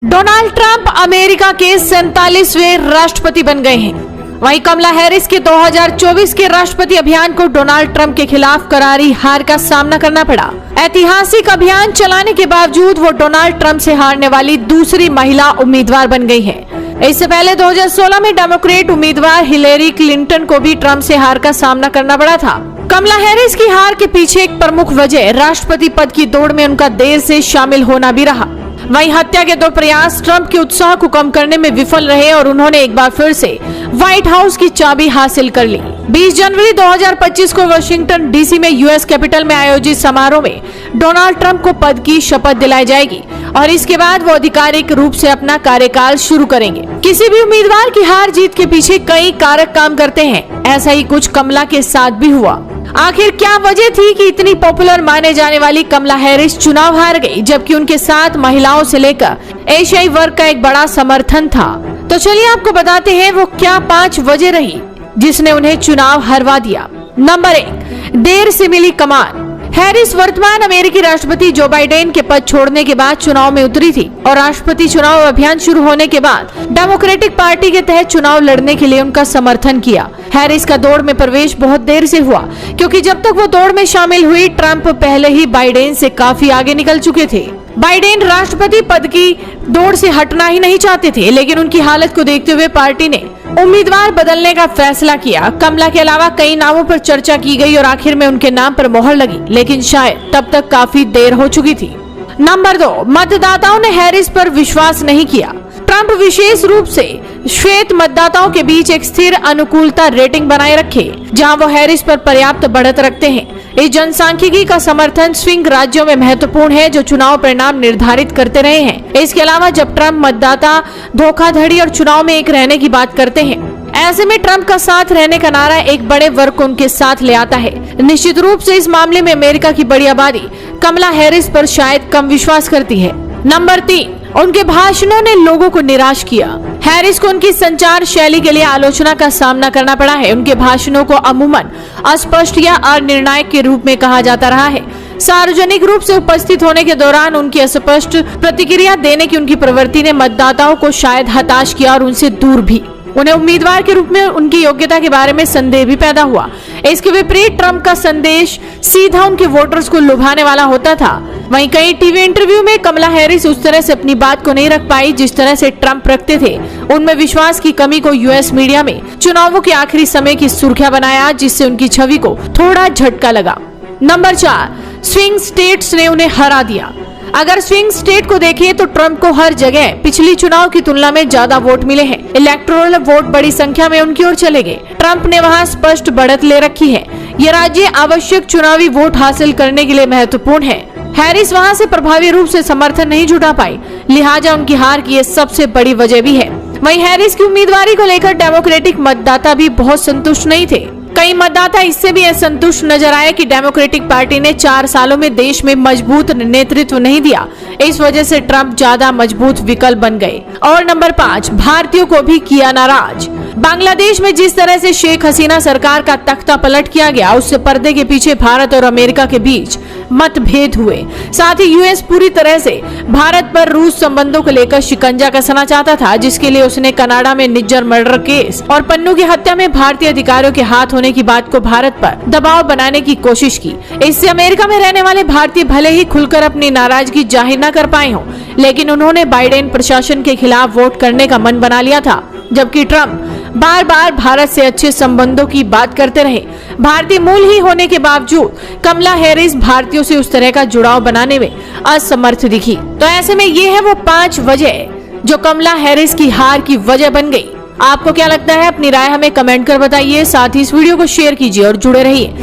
Donald Trump America के 47वें राष्ट्रपति बन गए हैं। वहीं कमला हैरिस के 2024 के राष्ट्रपति अभियान को डोनाल्ड ट्रंप के खिलाफ करारी हार का सामना करना पड़ा। ऐतिहासिक अभियान चलाने के बावजूद वो डोनाल्ड ट्रंप से हारने वाली दूसरी महिला उम्मीदवार बन गई हैं। इससे पहले 2016 में डेमोक्रेट उम्मीदवार हिलेरी क्लिंटन को भी ट्रंप से हार का सामना करना पड़ा था। कमला हैरिस की हार के पीछे एक प्रमुख वजह राष्ट्रपति पद की दौड़ में उनका देर से शामिल होना भी रहा। वहीं हत्या के 2 प्रयास ट्रंप के उत्साह को कम करने में विफल रहे और उन्होंने एक बार फिर से व्हाइट हाउस की चाबी हासिल कर ली। 20 जनवरी 2025 को वाशिंगटन डीसी में यूएस कैपिटल में आयोजित समारोह में डोनाल्ड ट्रंप को पद की शपथ दिलाई जाएगी और इसके बाद वो आधिकारिक रूप से अपना कार्यकाल शुरू करेंगे। किसी भी उम्मीदवार की हार जीत के पीछे कई कारक काम करते हैं। ऐसा ही कुछ कमला के साथ भी हुआ। आखिर क्या वजह थी कि इतनी पॉपुलर माने जाने वाली कमला हैरिस चुनाव हार गई, जबकि उनके साथ महिलाओं से लेकर एशियाई वर्ग का एक बड़ा समर्थन था। तो चलिए आपको बताते हैं वो क्या 5 वजह रही जिसने उन्हें चुनाव हरवा दिया। नंबर 1, देर से मिली कमान। हैरिस वर्तमान अमेरिकी राष्ट्रपति जो बाइडेन के पद छोड़ने के बाद चुनाव में उतरी थी और राष्ट्रपति चुनाव अभियान शुरू होने के बाद डेमोक्रेटिक पार्टी के तहत चुनाव लड़ने के लिए उनका समर्थन किया। हैरिस का दौड़ में प्रवेश बहुत देर से हुआ क्योंकि जब तक वो दौड़ में शामिल हुई ट्रंप पहले ही बाइडेन से काफी आगे निकल चुके थे। बाइडेन राष्ट्रपति पद की दौड़ से हटना ही नहीं चाहते थे, लेकिन उनकी हालत को देखते हुए पार्टी ने उम्मीदवार बदलने का फैसला किया। कमला के अलावा कई नामों पर चर्चा की गई और आखिर में उनके नाम पर मोहर लगी, लेकिन शायद तब तक काफी देर हो चुकी थी। नंबर 2, मतदाताओं ने हैरिस पर विश्वास नहीं किया। ट्रंप विशेष रूप से श्वेत मतदाताओं के बीच एक स्थिर अनुकूलता रेटिंग बनाए रखे, जहां वो हैरिस पर पर्याप्त बढ़त रखते हैं। इस जनसांख्यिकी का समर्थन स्विंग राज्यों में महत्वपूर्ण है जो चुनाव परिणाम निर्धारित करते रहे हैं। इसके अलावा जब ट्रंप मतदाता धोखाधड़ी और चुनाव में एक रहने की बात करते हैं, ऐसे में ट्रंप का साथ रहने का नारा एक बड़े वर्ग को उनके साथ ले आता है। निश्चित रूप से इस मामले में अमेरिका की बड़ी आबादी कमला हैरिस पर शायद कम विश्वास करती है। नंबर 3, उनके भाषणों ने लोगों को निराश किया। हैरिस को उनकी संचार शैली के लिए आलोचना का सामना करना पड़ा है। उनके भाषणों को अमूमन अस्पष्ट या अनिर्णायक के रूप में कहा जाता रहा है। सार्वजनिक रूप से उपस्थित होने के दौरान उनकी अस्पष्ट प्रतिक्रिया देने की उनकी प्रवृत्ति ने मतदाताओं को शायद हताश किया और उनसे दूर भी। उन्हें उम्मीदवार के रूप में उनकी योग्यता के बारे में संदेह भी पैदा हुआ। इसके विपरीत ट्रंप का संदेश सीधा उनके वोटर्स को लुभाने वाला होता था। वहीं कई टीवी इंटरव्यू में कमला हैरिस उस तरह से अपनी बात को नहीं रख पाई जिस तरह से ट्रंप रखते थे। उनमें विश्वास की कमी को यूएस मीडिया में चुनावों के आखिरी समय की सुर्खियां बनाया, जिससे उनकी छवि को थोड़ा झटका लगा। नंबर 4, स्विंग स्टेट्स ने उन्हें हरा दिया। अगर स्विंग स्टेट को देखें तो ट्रंप को हर जगह पिछली चुनाव की तुलना में ज्यादा वोट मिले हैं। इलेक्टोरल वोट बड़ी संख्या में उनकी ओर चले गए। ट्रंप ने वहां स्पष्ट बढ़त ले रखी है। ये राज्य आवश्यक चुनावी वोट हासिल करने के लिए महत्वपूर्ण है। हैरिस वहां से प्रभावी रूप से समर्थन नहीं जुटा पाई, लिहाजा उनकी हार की ये सबसे बड़ी वजह भी है। वहीं हैरिस की उम्मीदवारी को लेकर डेमोक्रेटिक मतदाता भी बहुत संतुष्ट नहीं थे। कई मतदाता इससे भी असंतुष्ट नजर आए कि डेमोक्रेटिक पार्टी ने 4 सालों में देश में मजबूत नेतृत्व नहीं दिया। इस वजह से ट्रंप ज्यादा मजबूत विकल्प बन गए। और नंबर 5, भारतीयों को भी किया नाराज। बांग्लादेश में जिस तरह से शेख हसीना सरकार का तख्ता पलट किया गया, उससे पर्दे के पीछे भारत और अमेरिका के बीच मतभेद हुए। साथ ही यूएस पूरी तरह से भारत पर रूस संबंधों को लेकर शिकंजा कसना चाहता था, जिसके लिए उसने कनाडा में निज्जर मर्डर केस और पन्नू की हत्या में भारतीय अधिकारियों के हाथ होने की बात को भारत पर दबाव बनाने की कोशिश की। इससे अमेरिका में रहने वाले भारतीय भले ही खुलकर अपनी नाराजगी जाहिर न कर पाए हों, लेकिन उन्होंने बाइडेन प्रशासन के खिलाफ वोट करने का मन बना लिया था। जबकि ट्रंप बार बार भारत से अच्छे संबंधों की बात करते रहे। भारतीय मूल ही होने के बावजूद कमला हैरिस भारतीयों से उस तरह का जुड़ाव बनाने में असमर्थ दिखी। तो ऐसे में ये है वो 5 वजह जो कमला हैरिस की हार की वजह बन गई। आपको क्या लगता है? अपनी राय हमें कमेंट कर बताइए। साथ ही इस वीडियो को शेयर कीजिए और जुड़े रहिए